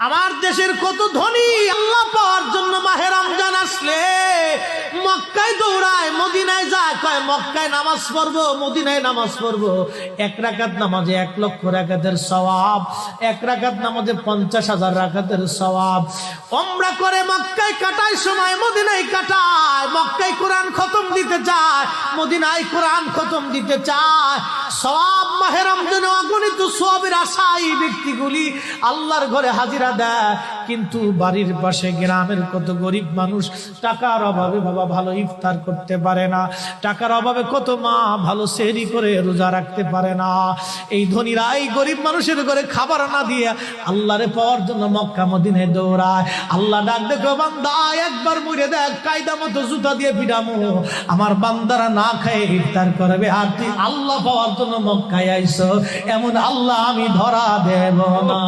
আমার দেশের কত ধনী আল্লাহ পাওয়ার জন্য মাহে রমজান আসলে মক্কায় দৌড়ায়, মদিনায় যায়, কয় মক্কায় নামাজ পড়বো, মদিনায় নামাজ পড়বো। 1 রাকাত নামাজে 1 লক্ষ রাকাতের সওয়াব, 1 রাকাত নামাজে 50,000 রাকাতের সওয়াব। উমরা করে মক্কায় কাটায় সময় মদিনায় কাটায়, মক্কায় কোরআন খতম দিতে চায়, মদিনায় কোরআন খতম দিতে চায়। সওয়াব মাহে রমজানে অগণিত সওয়াবের আশায় ব্যক্তিগুলি আল্লাহর ঘরে হাজিরা দেয়, কিন্তু বাড়ির পাশে গ্রামের কত গরিব মানুষ টাকার অভাবে বাবা ভালো ইফতার করতে পারে না, টাকার অভাবে কত মা ভালো সেহরি করে রোজা রাখতে পারে না। এই ধনীরা এই গরিব মানুষের ঘরে খাবার না দিয়ে আল্লাহরে পাওয়ার জন্য মক্কা মদিনায় দৌড়ায়। আল্লাহ ডাক দেখো, বান্দা একবার মরে দেখ, কায়দা মতো জুতা দিয়ে পিটামো, আমার বান্দারা না খায় ইফতার করবে, আর তুই আল্লাহ পাওয়ার জন্য মক্কায় আইছো, এমন আল্লাহ আমি ধরা দেব না।